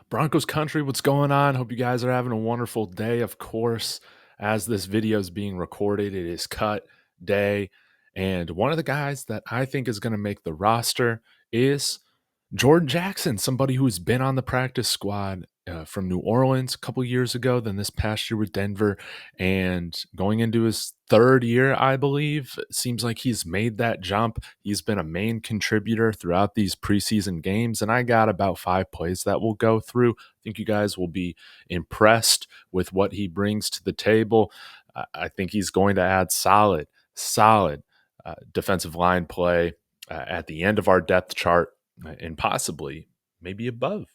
Broncos country, what's going on? Hope you guys are having a wonderful day. Of course, as this video is being recorded, it is cut day. And one of the guys that I think is going to make the roster is Jordan Jackson, somebody who's been on the practice squad from New Orleans a couple years ago, then this past year with Denver, and going into his third year, I believe. It seems like he's made that jump. He's been a main contributor throughout these preseason games, and I got about 5 plays that we'll go through. I think you guys will be impressed with what he brings to the table. I think he's going to add solid defensive line play at the end of our depth chart and possibly maybe above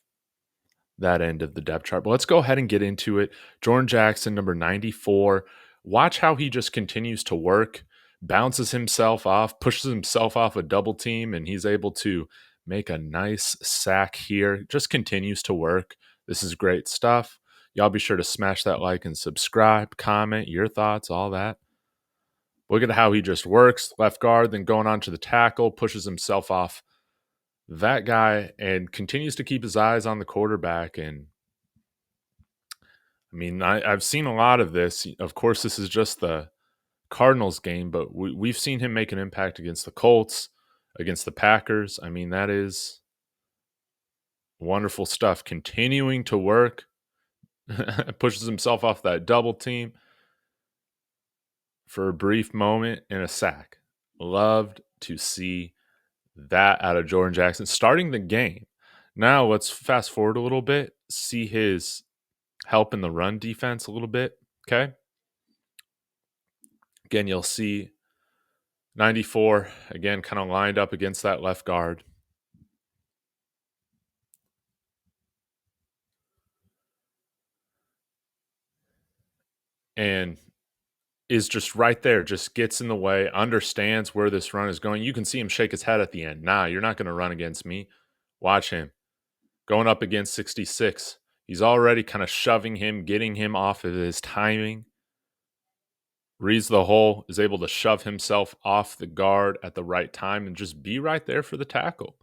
that end of the depth chart. But let's go ahead and get into it. Jordan Jackson, number 94. Watch how he just continues to work, bounces himself off, pushes himself off a double team, and he's able to make a nice sack here. Just continues to work. This is great stuff. Y'all be sure to smash that like and subscribe, comment your thoughts, all that. Look at how he just works, left guard, then going on to the tackle, pushes himself off that guy and continues to keep his eyes on the quarterback. And I mean, I've seen a lot of this. Of course, this is just the Cardinals game, but we've seen him make an impact against the Colts, against the Packers. I mean, that is wonderful stuff. Continuing to work, pushes himself off that double team for a brief moment and a sack. Loved to see that out of Jordan Jackson starting the game. Now let's fast forward a little bit, see his help in the run defense a little bit. Okay. Again, you'll see 94 again, kind of lined up against that left guard. And is just right there, just gets in the way, understands where this run is going. You can see him shake his head at the end. Nah, you're not going to run against me. Watch him. Going up against 66. He's already kind of shoving him, getting him off of his timing. Reads the hole, is able to shove himself off the guard at the right time and just be right there for the tackle.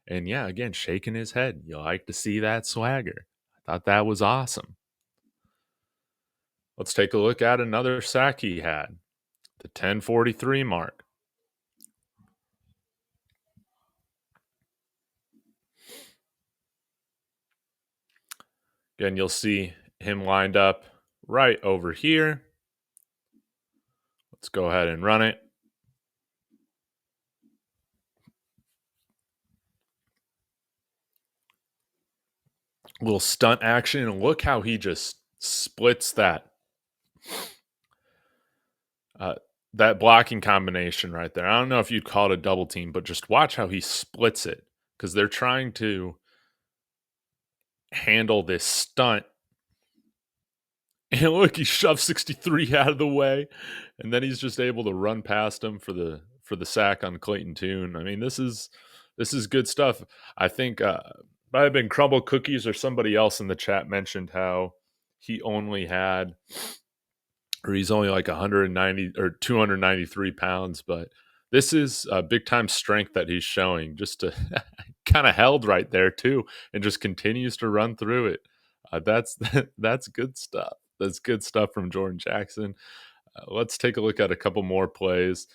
And yeah, again, shaking his head. You like to see that swagger. I thought that was awesome. Let's take a look at another sack he had, the 10:43 mark. Again, you'll see him lined up right over here. Let's go ahead and run it. A little stunt action, and look how he just splits that that blocking combination right there. I don't know if you'd call it a double team, but just watch how he splits it because they're trying to handle this stunt. And look, he shoves 63 out of the way, and then he's just able to run past him for the sack on Clayton Tune. I mean, this is good stuff. I think might have been Crumble Cookies or somebody else in the chat mentioned how he only had, or he's only like 190 or 293 pounds, but this is a big time strength that he's showing, just to kind of held right there too, and just continues to run through it. That's good stuff. That's good stuff from Jordan Jackson. Let's take a look at a couple more plays.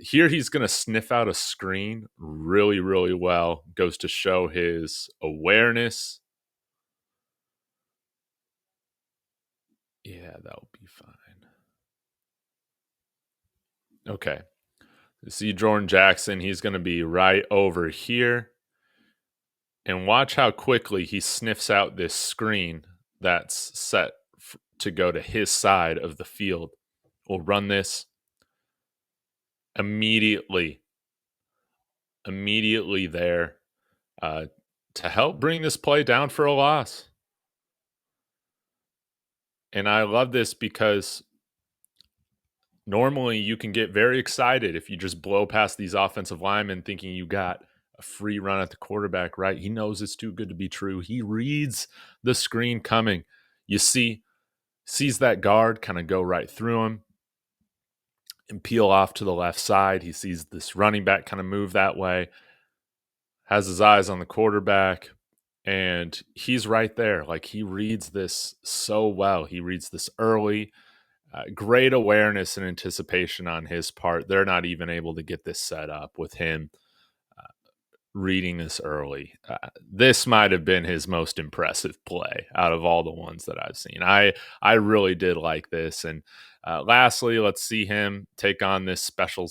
Here he's going to sniff out a screen really, really well. Goes to show his awareness. Yeah, that'll be fine. Okay. You see Jordan Jackson, he's going to be right over here. And watch how quickly he sniffs out this screen that's set to go to his side of the field. We'll run this immediately there to help bring this play down for a loss. And I love this because normally you can get very excited if you just blow past these offensive linemen thinking you got a free run at the quarterback, right? He knows it's too good to be true. He reads the screen coming. You sees that guard kind of go right through him and peel off to the left side. He sees this running back kind of move that way, has his eyes on the quarterback, And he's right there. Like, he reads this so well. He reads this early. Great awareness and anticipation on his part. They're not even able to get this set up with him reading this early. This might have been his most impressive play out of all the ones that I've seen. I really did like this. And lastly, let's see him take on this special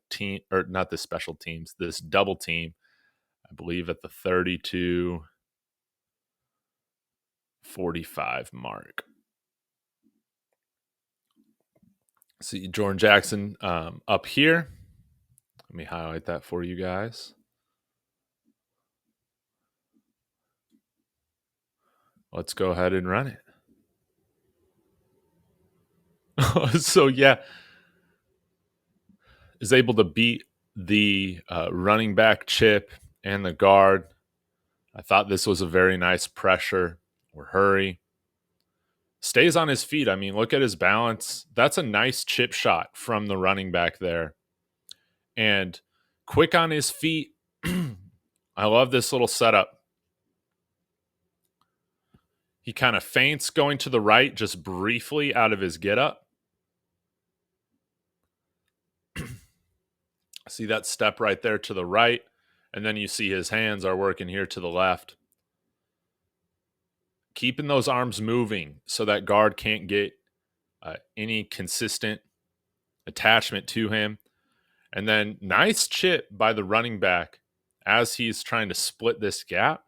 team, or not this special teams, this double team, I believe at the 32-45 mark. See Jordan Jackson up here. Let me highlight that for you guys. Let's go ahead and run it. So yeah, is able to beat the running back chip and the guard. I thought this was a very nice pressure or hurry. Stays on his feet. I mean, look at his balance. That's a nice chip shot from the running back there. And quick on his feet. I love this little setup. He kind of feints going to the right just briefly out of his get up. See that step right there to the right. And then you see his hands are working here to the left. Keeping those arms moving so that guard can't get any consistent attachment to him. And then nice chip by the running back as he's trying to split this gap.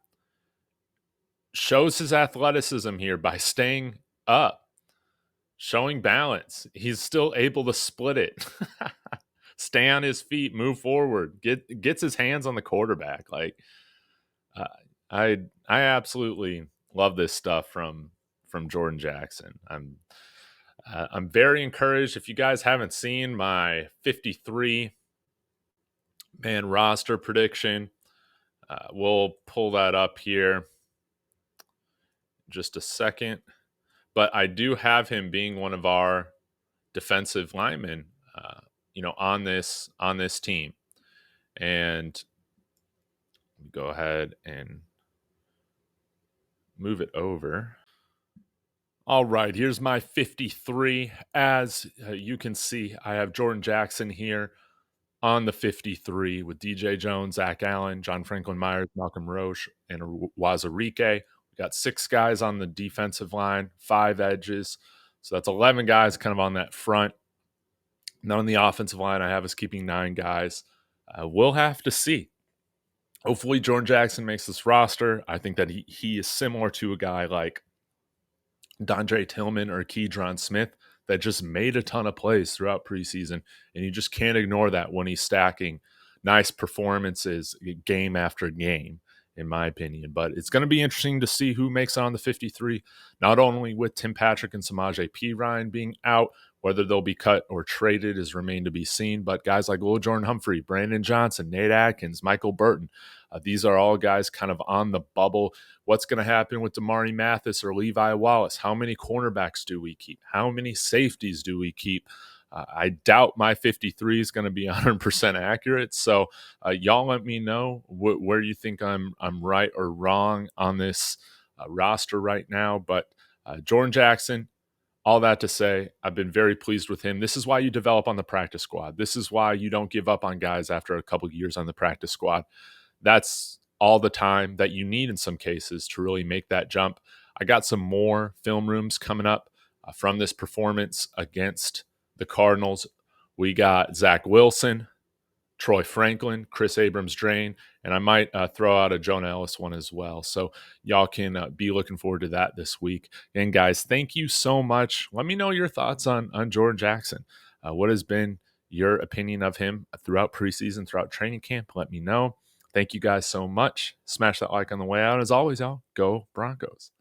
Shows his athleticism here by staying up, showing balance. He's still able to split it. Stay on his feet, move forward, gets his hands on the quarterback. Like, I absolutely love this stuff from Jordan Jackson. I'm very encouraged. If you guys haven't seen my 53 man roster prediction, we'll pull that up here just a second. But I do have him being one of our defensive linemen, on this team. And go ahead and move it over. All right, here's my 53. As you can see, I have Jordan Jackson here on the 53 with DJ Jones, Zach Allen, John Franklin Myers, Malcolm Roche, and Wazarike. We got 6 guys on the defensive line, 5 edges. So that's 11 guys kind of on that front. And then on the offensive line, I have us keeping 9 guys. We'll have to see. Hopefully, Jordan Jackson makes this roster. I think that he is similar to a guy like Dondre Tillman or Keydron Smith that just made a ton of plays throughout preseason, and you just can't ignore that when he's stacking nice performances game after game, in my opinion. But it's going to be interesting to see who makes it on the 53, not only with Tim Patrick and Samaje Perine being out, whether they'll be cut or traded is remained to be seen, but guys like Lil Jordan Humphrey, Brandon Johnson, Nate Atkins, Michael Burton, these are all guys kind of on the bubble. What's going to happen with Damari Mathis or Levi Wallace? How many cornerbacks do we keep? How many safeties do we keep? I doubt my 53 is going to be 100% accurate. So y'all let me know where you think I'm right or wrong on this roster right now. But Jordan Jackson, all that to say, I've been very pleased with him. This is why you develop on the practice squad. This is why you don't give up on guys after a couple of years on the practice squad. That's all the time that you need in some cases to really make that jump. I got some more film rooms coming up from this performance against the Cardinals. We got Zach Wilson, Troy Franklin, Chris Abrams-Drain, and I might throw out a Jonah Ellis one as well. So y'all can be looking forward to that this week. And guys, thank you so much. Let me know your thoughts on Jordan Jackson. What has been your opinion of him throughout preseason, throughout training camp? Let me know. Thank you guys so much. Smash that like on the way out. As always, y'all, go Broncos.